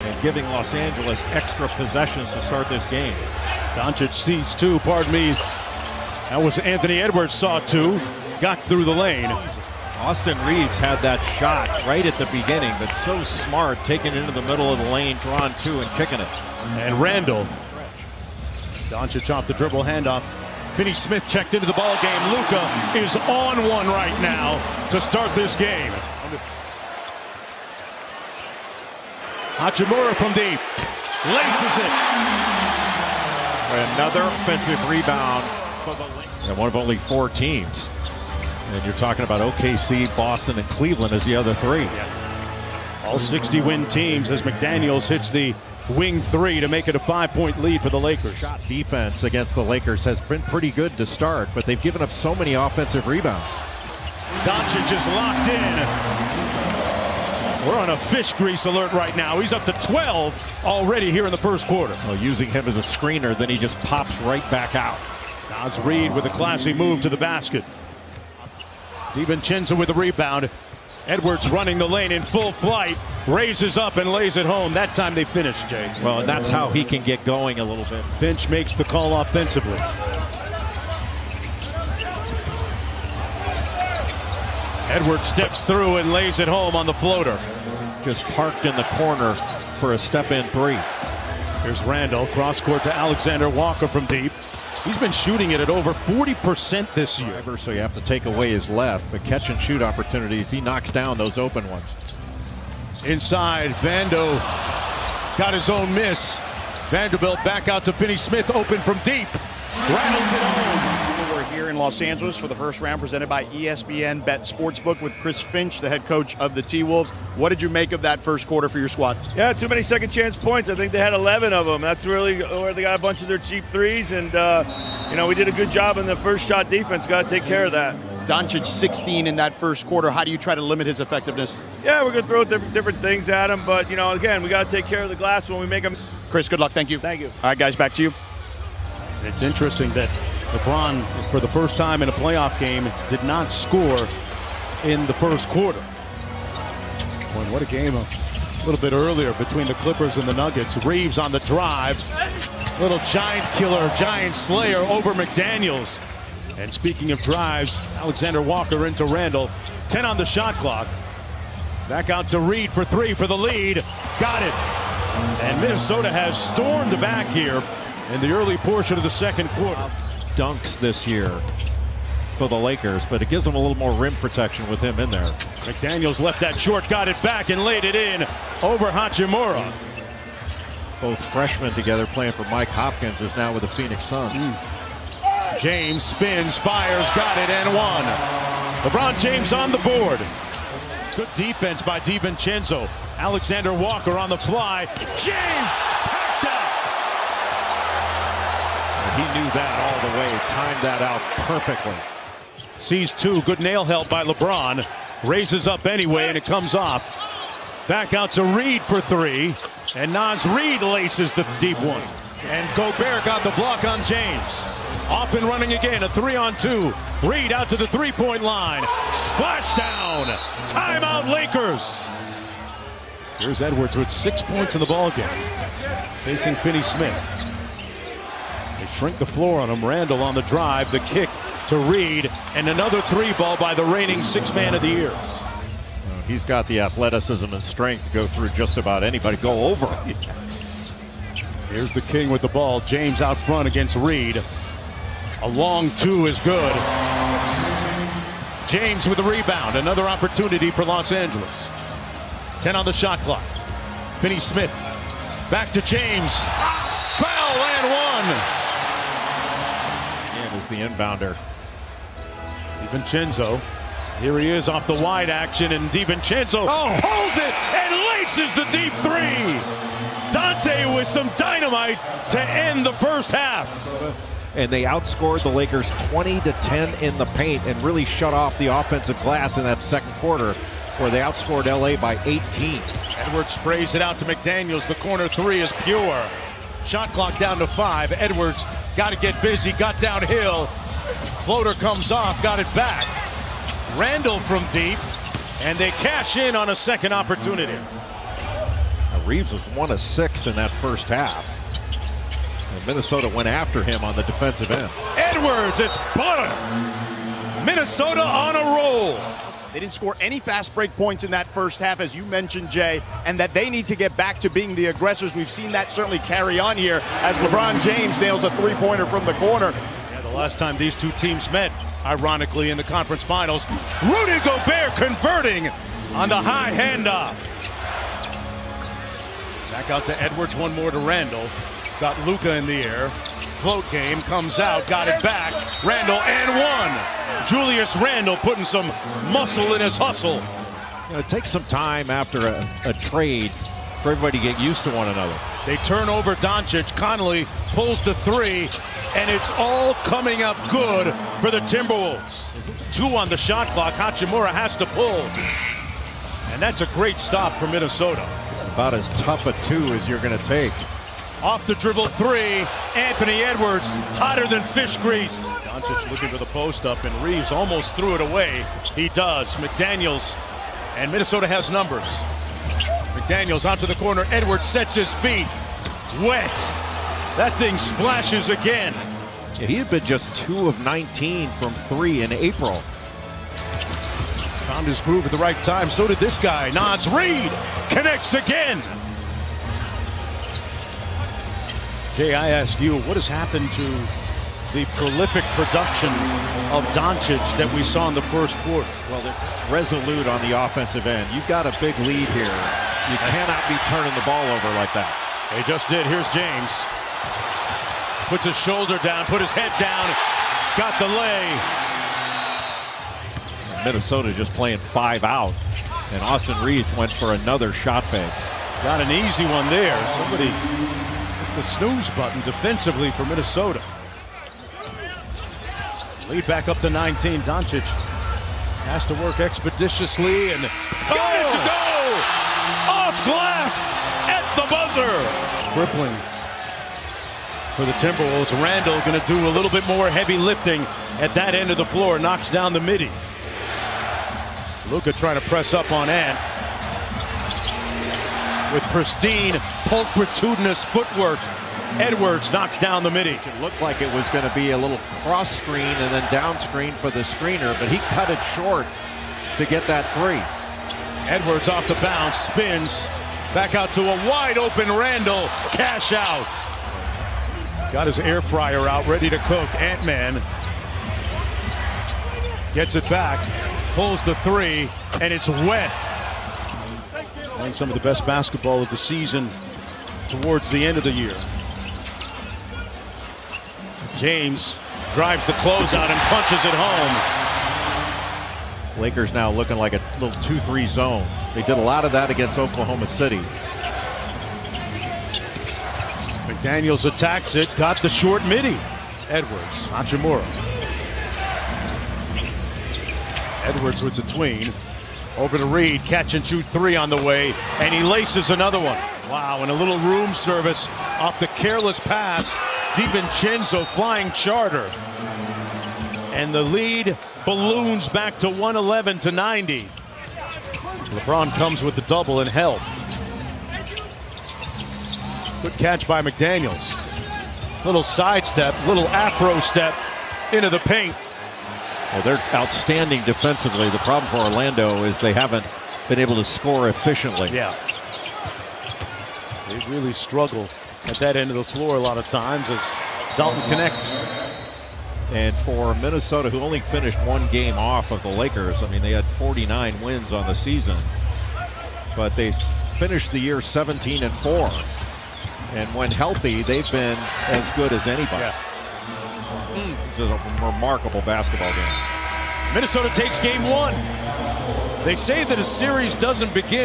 and giving Los Angeles extra possessions to start this game. Doncic sees two, pardon me. That was Anthony Edwards, saw two, got through the lane. Austin Reeves had that shot right at the beginning, but so smart, taking it into the middle of the lane, drawing two and kicking it. And Randall. Doncic off the dribble handoff. Finney Smith checked into the ball game. Luka is on one right now to start this game. Hachimura from deep. Laces it. Another offensive rebound for the Lakers. And one of only 4 teams. And you're talking about OKC, Boston, and Cleveland as the other 3. Yeah. All 60-win teams as McDaniels hits the wing 3 to make it a 5-point lead for the Lakers. Shot defense against the Lakers has been pretty good to start, but they've given up so many offensive rebounds. Doncic is locked in. We're on a fish grease alert right now. He's up to 12 already here in the first quarter. Well, using him as a screener, then he just pops right back out. Naz Reid with a classy move to the basket. DiVincenzo with the rebound. Edwards running the lane in full flight, raises up and lays it home. That time they finish, Jay. Well, and that's how he can get going a little bit. Finch makes the call offensively. Edwards steps through and lays it home on the floater. Just parked in the corner for a step-in 3. Here's Randall, cross court to Alexander Walker from deep. He's been shooting it at over 40% this year. So you have to take away his left, but catch and shoot opportunities, he knocks down those open ones. Inside, Vando got his own miss. Vanderbilt back out to Finney Smith, open from deep. Rattles it home. We're here in Los Angeles for the first round presented by ESPN Bet Sportsbook with Chris Finch, the head coach of the T-Wolves. What did you make of that first quarter for your squad? Yeah, too many second chance points. I think they had 11 of them. That's really where they got a bunch of their cheap threes. And, we did a good job in the first shot defense. Got to take care of that. Doncic 16 in that first quarter. How do you try to limit his effectiveness? Yeah, we're going to throw different things at him. But, again, we got to take care of the glass when we make them. Chris, good luck. Thank you. Thank you. All right, guys, back to you. It's interesting that LeBron, for the first time in a playoff game, did not score in the first quarter. Boy, what a game a little bit earlier between the Clippers and the Nuggets. Reeves on the drive. Little giant killer, giant slayer over McDaniels. And speaking of drives, Alexander Walker into Randall. 10 on the shot clock. Back out to Reed for 3 for the lead. Got it. And Minnesota has stormed back here in the early portion of the second quarter. Dunks this year for the Lakers, but it gives them a little more rim protection with him in there. McDaniels left that short, got it back and laid it in over Hachimura. Both freshmen together playing for Mike Hopkins is now with the Phoenix Suns. James spins, fires, got it and one. LeBron James on the board. Good defense by DiVincenzo. Alexander Walker on the fly. James packed up. He knew that all the way, timed that out perfectly. Sees 2, good nail help by LeBron. Raises up anyway and it comes off. Back out to Reed for 3. And Naz Reid laces the deep one. And Gobert got the block on James. Off and running again, a 3-on-2. Reed out to the 3-point line. Splash down. Timeout Lakers. Here's Edwards with 6 points in the ballgame. Facing Finney Smith. They shrink the floor on him. Randall on the drive. The kick to Reed. And another 3-ball by the reigning 6th man of the year. He's got the athleticism and strength to go through just about anybody. Go over. Here's the King with the ball. James out front against Reed. A long 2 is good. James with the rebound. Another opportunity for Los Angeles. 10 on the shot clock. Finney Smith. Back to James. Foul and 1. And is the inbounder. DiVincenzo. Here he is off the wide action, and DiVincenzo pulls it and laces the deep 3. Dante with some dynamite to end the first half. And they outscored the Lakers 20-10 in the paint and really shut off the offensive glass in that second quarter, where they outscored LA by 18. Edwards sprays it out to McDaniels. The corner 3 is pure. Shot clock down to 5. Edwards got to get busy, got downhill. Floater comes off, got it back. Randall from deep, and they cash in on a second opportunity. Reeves was 1 of 6 in that first half. And Minnesota went after him on the defensive end. Edwards, it's butter. Minnesota on a roll. They didn't score any fast break points in that first half, as you mentioned, Jay, and that they need to get back to being the aggressors. We've seen that certainly carry on here as LeBron James nails a three-pointer from the corner. Yeah, the last time these two teams met, ironically, in the conference finals, Rudy Gobert converting on the high handoff. Back out to Edwards, one more to Randall. Got Luka in the air. Float game, comes out, got it back. Randall and one. Julius Randall putting some muscle in his hustle. You know, it takes some time after a trade for everybody to get used to one another. They turn over Doncic. Connolly pulls the three, and it's all coming up good for the Timberwolves. 2 on the shot clock. Hachimura has to pull. And that's a great stop for Minnesota. About as tough a 2 as you're going to take. Off the dribble 3, Anthony Edwards, hotter than fish grease. Doncic looking for the post up, and Reeves almost threw it away. He does. McDaniels, and Minnesota has numbers. McDaniels onto the corner. Edwards sets his feet. Wet. That thing splashes again. Yeah, he had been just 2 of 19 from 3 in April. Found his groove at the right time. So did this guy. Naz Reid connects again. Jay, I ask you, what has happened to the prolific production of Doncic that we saw in the first quarter? Well, they're resolute on the offensive end. You've got a big lead here. You cannot be turning the ball over like that. They just did. Here's James. Puts his shoulder down, put his head down, got the lay. Minnesota just playing 5 out. And Austin Reeves went for another shot fake. Got an easy one there. Somebody hit the snooze button defensively for Minnesota. Lead back up to 19. Doncic has to work expeditiously and got it to go! Off glass at the buzzer. Crippling for the Timberwolves. Randall going to do a little bit more heavy lifting at that end of the floor. Knocks down the midi. Luka trying to press up on Ant. With pristine, pulchritudinous footwork, Edwards knocks down the midi. It looked like it was going to be a little cross screen and then down screen for the screener, but he cut it short to get that 3. Edwards off the bounce, spins, back out to a wide open Randall, cash out. Got his air fryer out, ready to cook. Ant-Man gets it back, pulls the 3, and it's wet. Playing some of the best basketball of the season towards the end of the year. James drives the closeout and punches it home. Lakers now looking like a little 2-3 zone. They did a lot of that against Oklahoma City. McDaniels attacks it, got the short midi. Edwards, Hachimura. Edwards with the tween. Over to Reed, catch and shoot 3 on the way, and he laces another one. Wow, and a little room service off the careless pass. DiVincenzo flying charter. And the lead balloons back to 111 to 90. LeBron comes with the double and help. Good catch by McDaniels. Little sidestep, little afro step into the paint. Well, they're outstanding defensively. The problem for Orlando is they haven't been able to score efficiently. Yeah. They really struggle at that end of the floor a lot of times as Dalton connects. And for Minnesota, who only finished 1 game off of the Lakers, I mean, they had 49 wins on the season, but they finished the year 17-4. And when healthy, they've been as good as anybody. Yeah. This is a remarkable basketball game. Minnesota takes game 1. They say that a series doesn't begin